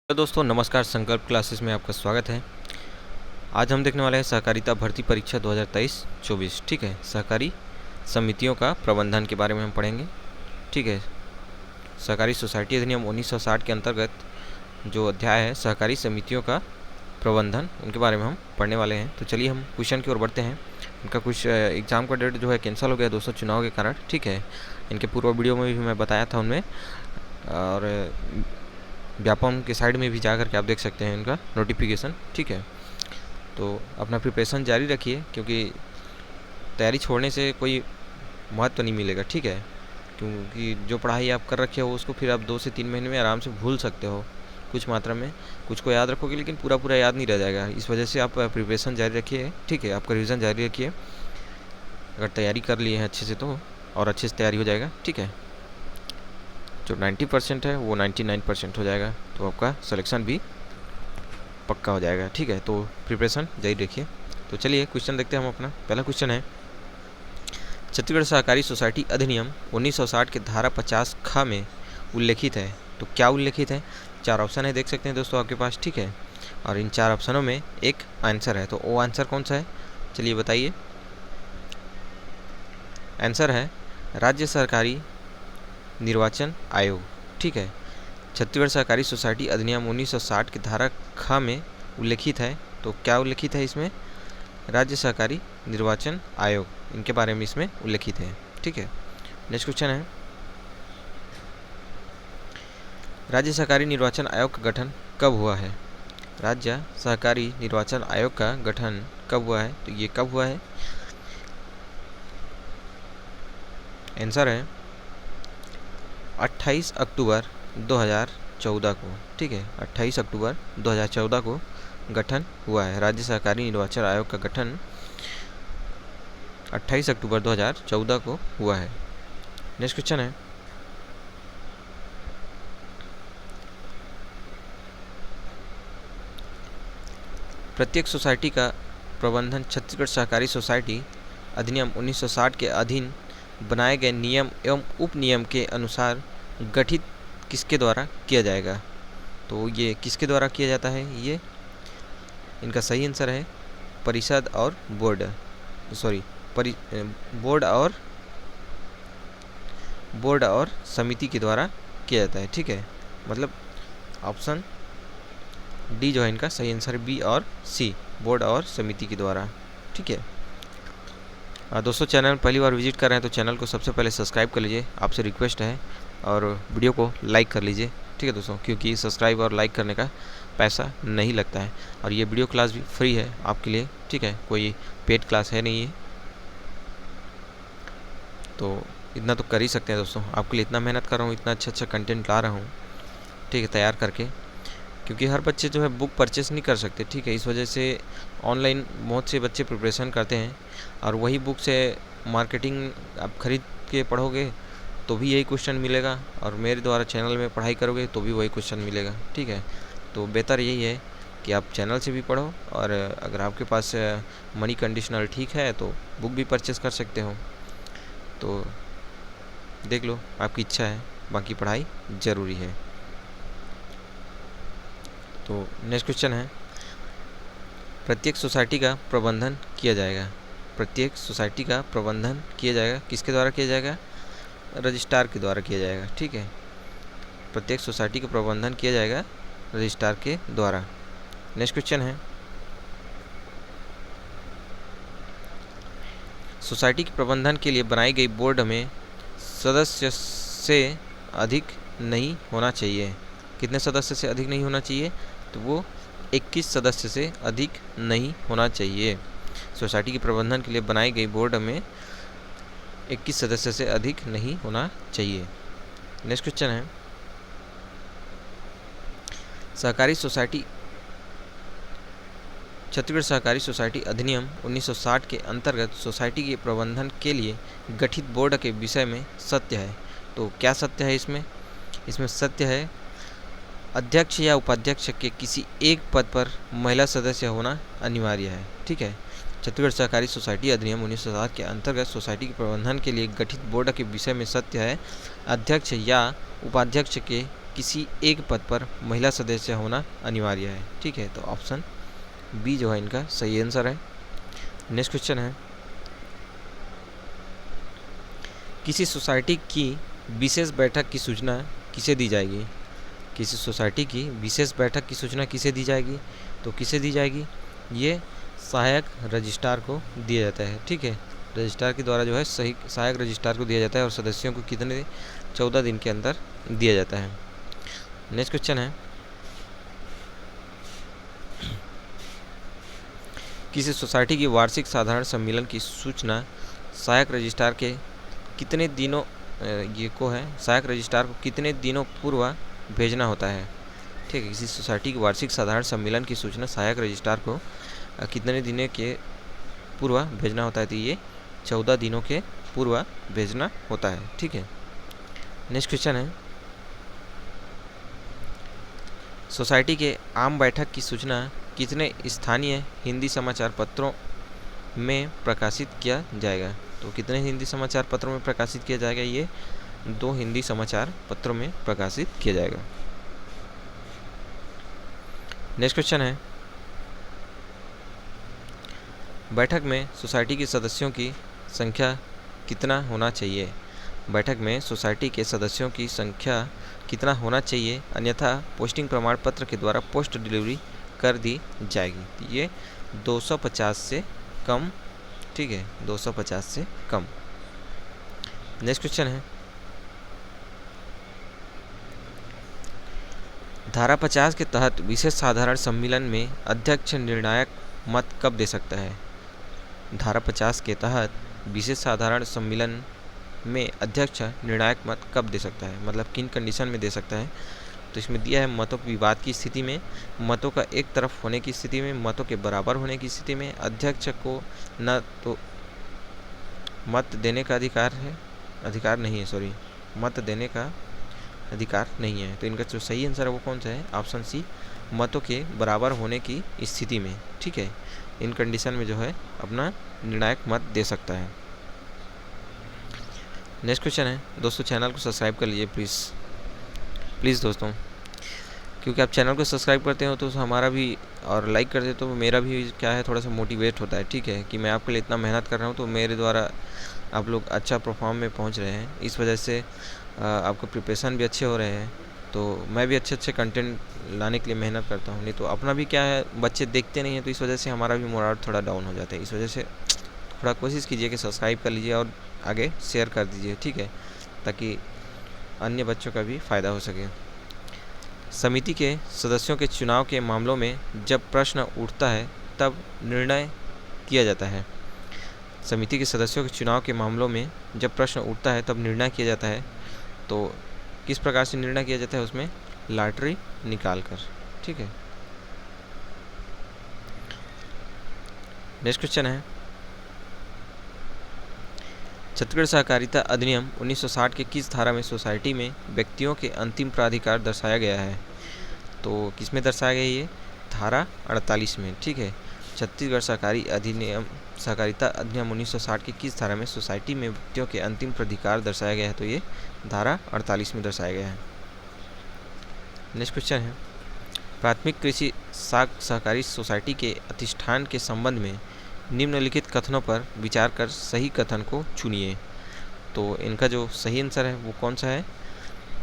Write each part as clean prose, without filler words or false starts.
Hello दोस्तों, नमस्कार। संकल्प क्लासेस में आपका स्वागत है। आज हम देखने वाले हैं सहकारिता भर्ती परीक्षा 2023-24। ठीक है, सहकारी समितियों का प्रबंधन के बारे में हम पढ़ेंगे। ठीक है, सहकारी सोसाइटी अधिनियम 1960 के अंतर्गत जो अध्याय है सहकारी समितियों का प्रबंधन, उनके बारे में हम पढ़ने वाले हैं। तो चलिए हम क्वेश्चन की ओर बढ़ते हैं। इनका कुछ एग्ज़ाम का डेट जो है कैंसिल हो गया दोस्तों, चुनाव के कारण। ठीक है, इनके पूर्व वीडियो में भी मैं बताया था उनमें, और व्यापम के साइड में भी जा कर के आप देख सकते हैं इनका नोटिफिकेशन। ठीक है, तो अपना प्रिपरेशन जारी रखिए, क्योंकि तैयारी छोड़ने से कोई महत्व नहीं मिलेगा। ठीक है, क्योंकि जो पढ़ाई आप कर रखे हो उसको फिर आप 2 से 3 महीने में आराम से भूल सकते हो। कुछ मात्रा में कुछ को याद रखोगे, लेकिन पूरा पूरा याद नहीं रह जाएगा। इस वजह से आप प्रिपरेशन जारी रखिए। ठीक है, आपका रिविज़न जारी रखिए। अगर तैयारी कर लिए हैं अच्छे से तो और अच्छे से तैयारी हो जाएगा। ठीक है, जो 90% है वो 99% हो जाएगा, तो आपका सिलेक्शन भी पक्का हो जाएगा। ठीक है, तो प्रिपरेशन जारी रखिए। तो चलिए क्वेश्चन देखते हैं हम अपना। पहला क्वेश्चन है, छत्तीसगढ़ सहकारी सोसाइटी अधिनियम 1960 के धारा 50 ख में उल्लेखित है। तो क्या उल्लेखित है? 4 ऑप्शन है, देख सकते हैं दोस्तों आपके पास। ठीक है, और इन 4 ऑप्शनों में एक आंसर है। तो वो आंसर कौन सा है, चलिए बताइए। आंसर है राज्य सरकारी निर्वाचन आयोग। ठीक है, छत्तीसगढ़ सहकारी सोसाइटी अधिनियम 1960 की धारा ख में उल्लेखित है। तो क्या उल्लेखित है इसमें? राज्य सहकारी निर्वाचन आयोग, इनके बारे में इसमें उल्लेखित है। ठीक है, नेक्स्ट क्वेश्चन है, राज्य सहकारी निर्वाचन आयोग का गठन कब हुआ है? राज्य सहकारी निर्वाचन आयोग का गठन कब हुआ है? तो ये कब हुआ है? आंसर है 28 अक्टूबर 2014 को। ठीक है, 28 अक्टूबर 2014 को गठन हुआ है। राज्य सहकारी निर्वाचन आयोग का गठन 28 अक्टूबर 2014 को हुआ है। नेक्स्ट क्वेश्चन है, प्रत्येक सोसाइटी का प्रबंधन छत्तीसगढ़ सहकारी सोसाइटी अधिनियम 1960 के अधीन बनाए गए नियम एवं उपनियम के अनुसार गठित किसके द्वारा किया जाएगा? तो ये किसके द्वारा किया जाता है? ये इनका सही आंसर है परिषद और बोर्ड, सॉरी बोर्ड और समिति के द्वारा किया जाता है। ठीक है, मतलब ऑप्शन डी जो है इनका सही आंसर, बी और सी, बोर्ड और समिति के द्वारा। ठीक है, दोस्तों चैनल पहली बार विजिट कर रहे हैं तो चैनल को सबसे पहले सब्सक्राइब कर लीजिए, आपसे रिक्वेस्ट है, और वीडियो को लाइक कर लीजिए। ठीक है दोस्तों, क्योंकि सब्सक्राइब और लाइक करने का पैसा नहीं लगता है, और ये वीडियो क्लास भी फ्री है आपके लिए। ठीक है, कोई पेड क्लास है नहीं है, तो इतना तो कर ही सकते हैं दोस्तों। आपके लिए इतना मेहनत कर रहा हूँ, इतना अच्छा कंटेंट ला रहा हूँ, ठीक है, तैयार करके, क्योंकि हर बच्चे जो है बुक परचेस नहीं कर सकते। ठीक है, इस वजह से ऑनलाइन बहुत से बच्चे प्रिपरेशन करते हैं, और वही बुक से मार्केटिंग आप खरीद के पढ़ोगे तो भी यही क्वेश्चन मिलेगा, और मेरे द्वारा चैनल में पढ़ाई करोगे तो भी वही क्वेश्चन मिलेगा। ठीक है, तो बेहतर यही है कि आप चैनल से भी पढ़ो, और अगर आपके पास मनी कंडीशनल ठीक है तो बुक भी परचेस कर सकते हो। तो देख लो, आपकी इच्छा है, बाकी पढ़ाई ज़रूरी है। तो नेक्स्ट क्वेश्चन है, प्रत्येक सोसाइटी का प्रबंधन किया जाएगा। प्रत्येक सोसाइटी का प्रबंधन किया जाएगा, किसके द्वारा किया जाएगा? रजिस्ट्रार के द्वारा किया जाएगा। ठीक है, प्रत्येक सोसाइटी का प्रबंधन किया जाएगा रजिस्ट्रार के द्वारा। नेक्स्ट क्वेश्चन है, सोसाइटी के प्रबंधन के लिए बनाई गई बोर्ड में सदस्य से अधिक नहीं होना चाहिए। कितने सदस्य से अधिक नहीं होना चाहिए? तो वो 21 सदस्य से अधिक नहीं होना चाहिए। सोसाइटी के प्रबंधन के लिए बनाई गई बोर्ड में 21 सदस्य से अधिक नहीं होना चाहिए। नेक्स्ट क्वेश्चन है, सहकारी सोसाइटी छत्तीसगढ़ सहकारी सोसाइटी अधिनियम 1960 के अंतर्गत सोसाइटी के प्रबंधन के लिए गठित बोर्ड के विषय में सत्य है। तो क्या सत्य है इसमें? इसमें सत्य है अध्यक्ष या उपाध्यक्ष के किसी एक पद पर महिला सदस्य होना अनिवार्य है। ठीक है, छत्तीसगढ़ सहकारी सोसाइटी अधिनियम 1960 के अंतर्गत सोसाइटी के प्रबंधन के लिए गठित बोर्ड के विषय में सत्य है अध्यक्ष या उपाध्यक्ष के किसी एक पद पर महिला सदस्य होना अनिवार्य है। ठीक है, तो ऑप्शन बी जो है इनका सही आंसर है। नेक्स्ट क्वेश्चन है, किसी सोसाइटी की विशेष बैठक की सूचना किसे दी जाएगी? किसी सोसाइटी की विशेष बैठक की सूचना किसे दी जाएगी? तो किसे दी जाएगी? ये सहायक रजिस्ट्रार को दिया जाता है। ठीक है, रजिस्ट्रार के द्वारा जो है सही सहायक रजिस्ट्रार को दिया जाता है और सदस्यों को कितने 14 दिन के अंदर दिया जाता है। नेक्स्ट क्वेश्चन है, किसी सोसाइटी की वार्षिक साधारण सम्मेलन की सूचना सहायक रजिस्ट्रार के कितने दिनों सहायक रजिस्ट्रार को कितने दिनों पूर्व भेजना होता है? ठीक है, किसी सोसाइटी की वार्षिक साधारण सम्मेलन की सूचना सहायक रजिस्ट्रार को कितने दिनों के पूर्व भेजना होता है? तो ये 14 दिनों के पूर्व भेजना होता है। ठीक है, नेक्स्ट क्वेश्चन है, सोसाइटी के आम बैठक की सूचना कितने स्थानीय हिंदी समाचार पत्रों में प्रकाशित किया जाएगा? तो कितने हिंदी समाचार पत्रों में प्रकाशित किया जाएगा? ये 2 हिंदी समाचार पत्रों में प्रकाशित किया जाएगा। नेक्स्ट क्वेश्चन है, बैठक में सोसाइटी के सदस्यों की संख्या कितना होना चाहिए? बैठक में सोसाइटी के सदस्यों की संख्या कितना होना चाहिए, अन्यथा पोस्टिंग प्रमाण पत्र के द्वारा पोस्ट डिलीवरी कर दी जाएगी? ये 250 से कम। ठीक है, 250 से कम। नेक्स्ट क्वेश्चन है, धारा 50 के तहत विशेष साधारण सम्मेलन में अध्यक्ष निर्णायक मत कब दे सकता है? धारा 50 के तहत विशेष साधारण सम्मेलन में अध्यक्ष निर्णायक मत कब दे सकता है, मतलब किन कंडीशन में दे सकता है? तो इसमें दिया है मतों के विवाद की स्थिति में, मतों का एक तरफ होने की स्थिति में, मतों के बराबर होने की स्थिति में, अध्यक्ष को न तो मत देने का अधिकार नहीं है, मत देने का अधिकार नहीं है। तो इनका जो सही आंसर है वो कौन सा है? ऑप्शन सी, मतों के बराबर होने की स्थिति में। ठीक है, इन कंडीशन में जो है अपना निर्णायक मत दे सकता है। नेक्स्ट क्वेश्चन है, दोस्तों चैनल को सब्सक्राइब कर लीजिए प्लीज़ दोस्तों, क्योंकि आप चैनल को सब्सक्राइब करते हो तो हमारा भी और लाइक करते हो तो मेरा भी क्या है थोड़ा सा मोटिवेट होता है। ठीक है, कि मैं आपके लिए इतना मेहनत कर रहा हूँ तो मेरे द्वारा आप लोग अच्छा परफॉर्म में पहुँच रहे हैं, इस वजह से आपका प्रिपरेशन भी अच्छे हो रहे हैं। तो मैं भी अच्छे कंटेंट लाने के लिए मेहनत करता हूँ, नहीं तो अपना भी क्या है बच्चे देखते नहीं हैं, तो इस वजह से हमारा भी मोराल थोड़ा डाउन हो जाता है। इस वजह से थोड़ा कोशिश कीजिए कि सब्सक्राइब कर लीजिए और आगे शेयर कर दीजिए। ठीक है, ताकि अन्य बच्चों का भी फ़ायदा हो सके। समिति के सदस्यों के चुनाव के मामलों में जब प्रश्न उठता है तब निर्णय किया जाता है। समिति के सदस्यों के चुनाव के मामलों में जब प्रश्न उठता है तब निर्णय किया जाता है। तो किस प्रकार से निर्णय किया जाता है? उसमें लॉटरी निकाल कर। ठीक है, नेक्स्ट क्वेश्चन है, छत्तीसगढ़ सहकारिता अधिनियम 1960 के किस धारा में सोसाइटी में व्यक्तियों के अंतिम प्राधिकार दर्शाया गया है? तो किस में दर्शाया गया ये? धारा 48 में। ठीक है, छत्तीसगढ़ सहकारिता अधिनियम 1960 की किस धारा में सोसाइटी में व्यक्तियों के अंतिम प्राधिकार दर्शाया गया है? तो ये धारा 48 में दर्शाया गया है। नेक्स्ट क्वेश्चन है, प्राथमिक कृषि सहकारी सोसाइटी के अधिष्ठान के संबंध में निम्नलिखित कथनों पर विचार कर सही कथन को चुनिए। तो इनका जो सही आंसर है वो कौन सा है?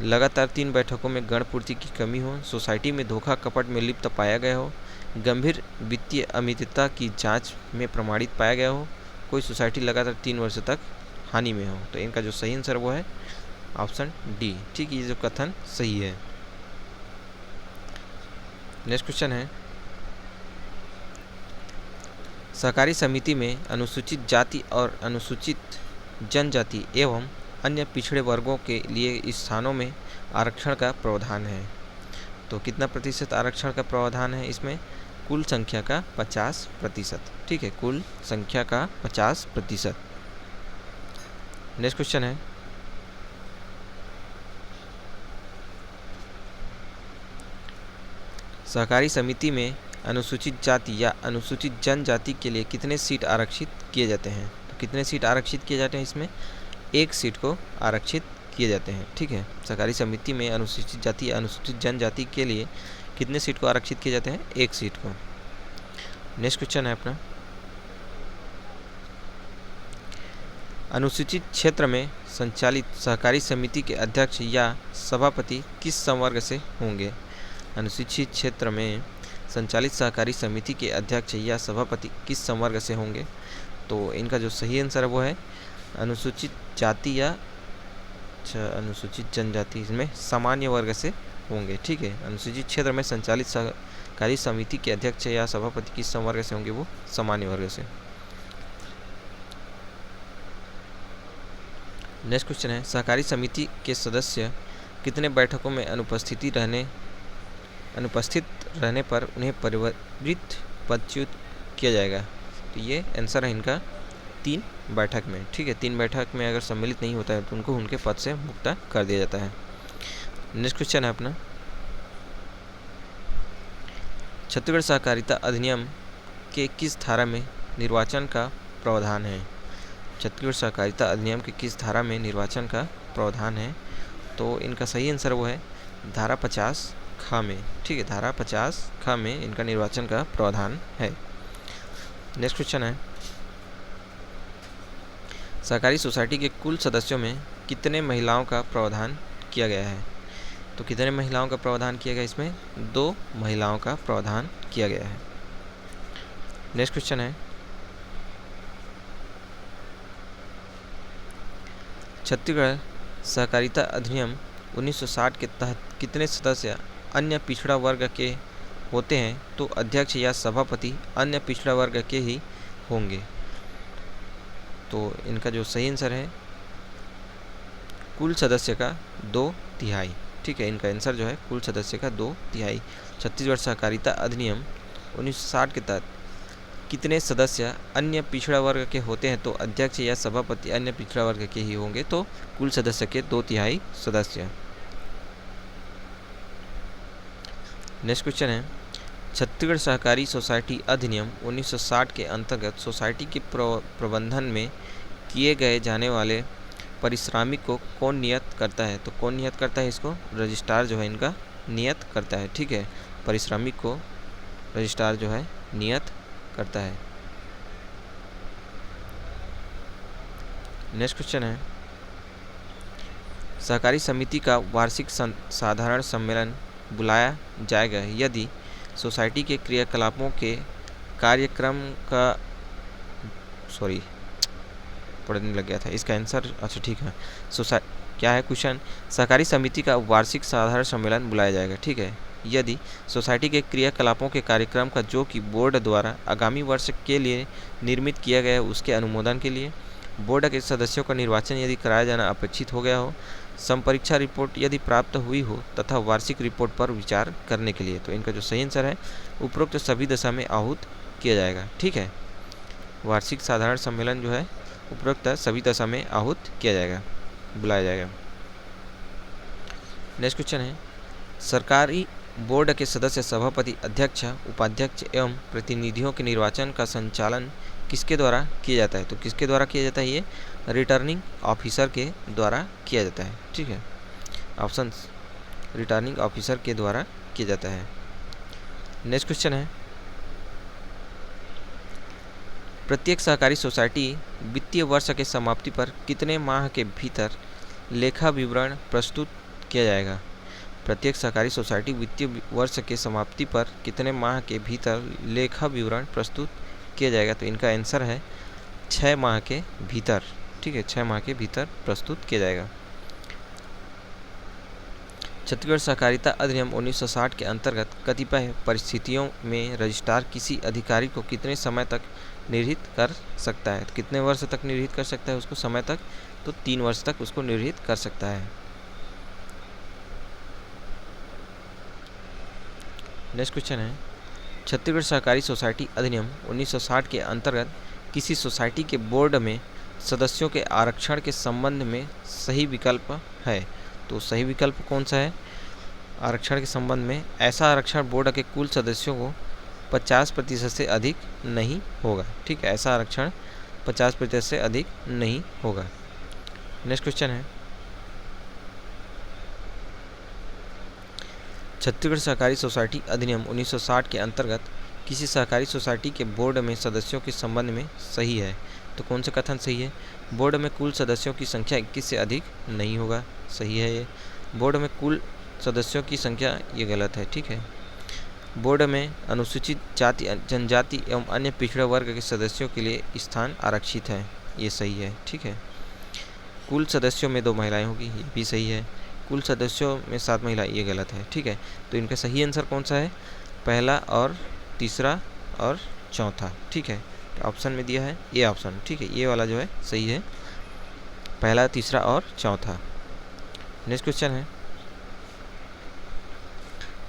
लगातार 3 बैठकों में गणपूर्ति की कमी हो, सोसाइटी में धोखा कपट में लिप्त पाया गया हो, गंभीर वित्तीय अमितता की जांच में प्रमाणित पाया गया हो, कोई सोसाइटी लगातार 3 वर्ष तक हानि में हो। तो इनका जो सही आंसर वो है ऑप्शन डी। ठीक, ये जो कथन सही है। नेक्स्ट क्वेश्चन है, सहकारी समिति में अनुसूचित जाति और अनुसूचित जनजाति एवं अन्य पिछड़े वर्गों के लिए स्थानों में आरक्षण का प्रावधान है। तो कितना प्रतिशत आरक्षण का प्रावधान है इसमें? कुल संख्या का 50%। ठीक है, कुल संख्या का 50%। नेक्स्ट क्वेश्चन है, सहकारी समिति में अनुसूचित जाति या अनुसूचित जनजाति के लिए कितने सीट आरक्षित किए जाते हैं? तो कितने सीट आरक्षित किए जाते हैं इसमें? 1 सीट को आरक्षित किए जाते हैं। ठीक है, सहकारी समिति में अनुसूचित जाति या अनुसूचित जनजाति के लिए कितने सीट को आरक्षित किए जाते हैं? 1 सीट को। नेक्स्ट क्वेश्चन है अपना, अनुसूचित क्षेत्र में संचालित सहकारी समिति के अध्यक्ष या सभापति किस संवर्ग से होंगे? अनुसूचित क्षेत्र में संचालित सहकारी समिति के अध्यक्ष या सभापति किस संवर्ग से होंगे? तो इनका जो सही आंसर है वो है अनुसूचित जाति या अनुसूचित जनजाति, इसमें सामान्य वर्ग से होंगे। ठीक है, अनुसूचित क्षेत्र में संचालित सहकारी समिति के अध्यक्ष या सभापति किस संवर्ग से होंगे? वो सामान्य वर्ग से। नेक्स्ट क्वेश्चन है, सहकारी समिति के सदस्य कितने बैठकों में अनुपस्थित रहने पर उन्हें परिवर्तित पदच्युत किया जाएगा? तो ये आंसर है इनका 3 बैठक में। ठीक है, 3 बैठक में अगर सम्मिलित नहीं होता है तो उनको उनके पद से मुक्त कर दिया जाता है। नेक्स्ट क्वेश्चन है अपना, छत्तीसगढ़ सहकारिता अधिनियम के किस धारा में निर्वाचन का प्रावधान है? छत्तीसगढ़ सहकारिता अधिनियम के किस धारा में निर्वाचन का प्रावधान है? तो इनका सही आंसर वो है धारा 50 ख में। ठीक है, धारा 50 ख में इनका निर्वाचन का प्रावधान है। नेक्स्ट क्वेश्चन है, सहकारी सोसाइटी के कुल सदस्यों में कितने महिलाओं का प्रावधान किया गया है? तो कितने महिलाओं का प्रावधान किया गया? इसमें 2 महिलाओं का प्रावधान किया गया है। नेक्स्ट क्वेश्चन है, छत्तीसगढ़ सहकारिता अधिनियम 1960 के तहत कितने सदस्य अन्य पिछड़ा वर्ग के होते हैं? तो अध्यक्ष या सभापति अन्य पिछड़ा वर्ग के ही होंगे। तो इनका जो सही आंसर है कुल सदस्य का 2/3। ठीक है, इनका आंसर जो है कुल सदस्य का 2/3। छत्तीसगढ़ सहकारिता अधिनियम 1960 के तहत कितने सदस्य अन्य पिछड़ा वर्ग के होते हैं? तो अध्यक्ष या सभापति अन्य पिछड़ा वर्ग के ही होंगे। तो कुल सदस्य के 2/3 सदस्य। नेक्स्ट क्वेश्चन है, छत्तीसगढ़ सहकारी सोसाइटी अधिनियम 1960 के अंतर्गत सोसाइटी के प्रबंधन में किए गए जाने वाले पारिश्रमिक को कौन नियत करता है? तो कौन नियत करता है इसको? रजिस्ट्रार जो है इनका नियत करता है। ठीक है, पारिश्रमिक को रजिस्ट्रार जो है नियत करता है। नेक्स्ट क्वेश्चन है, सहकारी समिति का वार्षिक साधारण सम्मेलन बुलाया जाएगा यदि सोसाइटी के क्रियाकलापों के कार्यक्रम का पढ़ने लग गया था इसका आंसर। अच्छा ठीक है, क्या है क्वेश्चन? सहकारी समिति का वार्षिक साधारण सम्मेलन बुलाया जाएगा। ठीक है, यदि सोसाइटी के क्रियाकलापों के कार्यक्रम का जो कि बोर्ड द्वारा आगामी वर्ष के लिए निर्मित किया गया है उसके अनुमोदन के लिए, बोर्ड के सदस्यों का निर्वाचन यदि कराया जाना अपेक्षित हो गया हो, संपरीक्षा रिपोर्ट यदि प्राप्त हुई हो तथा वार्षिक रिपोर्ट पर विचार करने के लिए। तो इनका जो सही आंसर है उपरोक्त सभी दशा में आहूत किया जाएगा। ठीक है, वार्षिक साधारण सम्मेलन जो है उपरोक्त सभी दशा में आहूत किया जाएगा, बुलाया जाएगा। नेक्स्ट क्वेश्चन है, सरकारी बोर्ड के सदस्य सभापति अध्यक्ष उपाध्यक्ष एवं प्रतिनिधियों के निर्वाचन का संचालन किसके द्वारा किया जाता है? तो किसके द्वारा किया जाता है? ये रिटर्निंग ऑफिसर के द्वारा किया जाता है। ठीक है, ऑप्शन रिटर्निंग ऑफिसर के द्वारा किया जाता है। नेक्स्ट क्वेश्चन है, प्रत्येक सहकारी सोसाइटी वित्तीय वर्ष के समाप्ति पर कितने माह के भीतर लेखा विवरण प्रस्तुत किया जाएगा? प्रत्येक सहकारी सोसाइटी वित्तीय वर्ष के समाप्ति पर कितने माह के भीतर लेखा विवरण प्रस्तुत किया जाएगा? तो इनका आंसर है 6 माह के भीतर। ठीक है, 6 माह के भीतर प्रस्तुत किया जाएगा। छत्तीसगढ़ सहकारिता अधिनियम 1960 के अंतर्गत कतिपय परिस्थितियों में रजिस्ट्रार किसी अधिकारी को कितने समय तक निर्हित कर सकता है? तो कितने वर्ष तक निर्हित कर सकता है उसको समय तक? तो 3 वर्ष तक उसको निर्हित कर सकता है। नेक्स्ट क्वेश्चन है, छत्तीसगढ़ सहकारी सोसाइटी अधिनियम 1960 के अंतर्गत किसी सोसाइटी के बोर्ड में सदस्यों के आरक्षण के संबंध में सही विकल्प है? तो सही विकल्प कौन सा है? आरक्षण के संबंध में ऐसा आरक्षण बोर्ड के कुल सदस्यों को 50% से अधिक नहीं होगा। ठीक है, ऐसा आरक्षण 50% से अधिक नहीं होगा। नेक्स्ट क्वेश्चन है, छत्तीसगढ़ सहकारी सोसाइटी अधिनियम 1960 के अंतर्गत किसी सहकारी सोसाइटी के बोर्ड में सदस्यों के संबंध में सही है। तो कौन सा कथन सही है? बोर्ड में कुल सदस्यों की संख्या 21 से अधिक नहीं होगा, सही है ये। बोर्ड में कुल सदस्यों की संख्या, ये गलत है, ठीक है। बोर्ड में अनुसूचित जाति, जनजाति एवं अन्य पिछड़े वर्ग के सदस्यों के लिए स्थान आरक्षित है, ये सही है, ठीक है। कुल सदस्यों में 2 महिलाएं होगी, ये भी सही है। कुल सदस्यों में 7 महिलाएं, ये गलत है, ठीक है। तो इनका सही आंसर कौन सा है? पहला और तीसरा और चौथा, ठीक है। ऑप्शन में दिया है ये ऑप्शन, ठीक है, ये वाला जो है सही है, पहला, तीसरा और चौथा। नेक्स्ट क्वेश्चन है,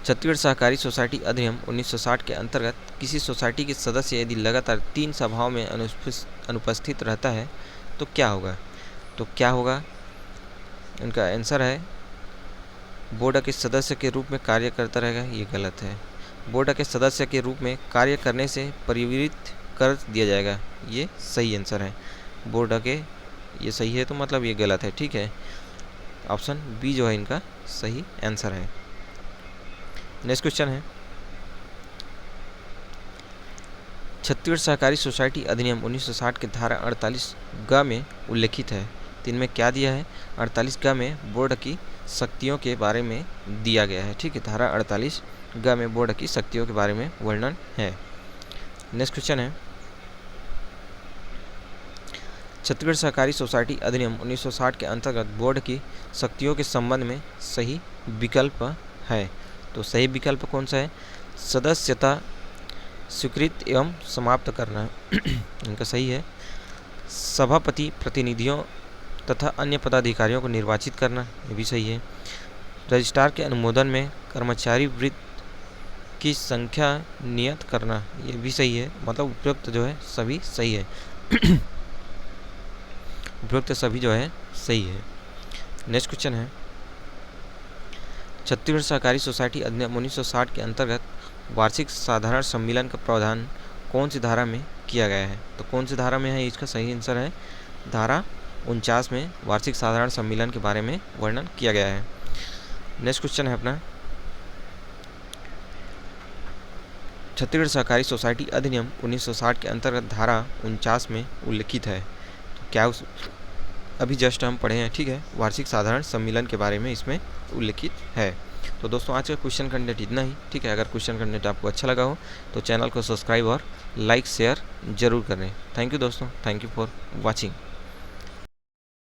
छत्तीसगढ़ सहकारी सोसाइटी अधिनियम 1960 के अंतर्गत किसी सोसाइटी के सदस्य यदि लगातार 3 सभाओं में अनुपस्थित रहता है तो क्या होगा? तो क्या होगा? इनका आंसर है बोर्ड के सदस्य के रूप में कार्य करता रहेगा, ये गलत है। बोर्ड के सदस्य के रूप में कार्य करने से परिवृत्त कर दिया जाएगा, ये सही आंसर है। बोर्ड के, ये सही है तो मतलब ये गलत है, ठीक है। ऑप्शन बी जो है इनका सही आंसर है। नेक्स्ट क्वेश्चन है, छत्तीसगढ़ सहकारी सोसाइटी अधिनियम 1960 के धारा 48 ग में उल्लेखित है, तो इनमें क्या दिया है? 48 ग में बोर्ड की शक्तियों के बारे में दिया गया है, ठीक है। धारा 48 ग में बोर्ड की शक्तियों के बारे में वर्णन है। नेक्स्ट क्वेश्चन है, छत्तीसगढ़ सहकारी सोसाइटी अधिनियम 1960 के अंतर्गत बोर्ड की शक्तियों के संबंध में सही विकल्प है, तो सही विकल्प कौन सा है? सदस्यता स्वीकृत एवं समाप्त करना इनका सही है। सभापति, प्रतिनिधियों तथा अन्य पदाधिकारियों को निर्वाचित करना, ये भी सही है। रजिस्ट्रार के अनुमोदन में कर्मचारी वृत्त की संख्या नियत करना, ये भी सही है। मतलब उपयुक्त जो है सभी सही है उपयुक्त सभी जो है सही है। नेक्स्ट क्वेश्चन है, छत्तीसगढ़ सहकारी सोसाइटी अधिनियम 1960 के अंतर्गत वार्षिक साधारण सम्मेलन का प्रावधान कौन सी धारा में किया गया है? तो कौन सी धारा में है? इसका सही आंसर है धारा 49 में वार्षिक साधारण सम्मेलन के बारे में वर्णन किया गया है। नेक्स्ट क्वेश्चन है अपना, छत्तीसगढ़ सहकारी सोसाइटी अधिनियम 1960 के अंतर्गत धारा 49 में उल्लिखित है, तो क्या अभी जस्ट हम पढ़े हैं, ठीक है। वार्षिक साधारण सम्मेलन के बारे में इसमें उल्लिखित है। तो दोस्तों आज का क्वेश्चन कंटेंट इतना ही, ठीक है। अगर क्वेश्चन कंटेंट आपको अच्छा लगा हो तो चैनल को सब्सक्राइब और लाइक शेयर जरूर करें। थैंक यू दोस्तों, थैंक यू फॉर वॉचिंग।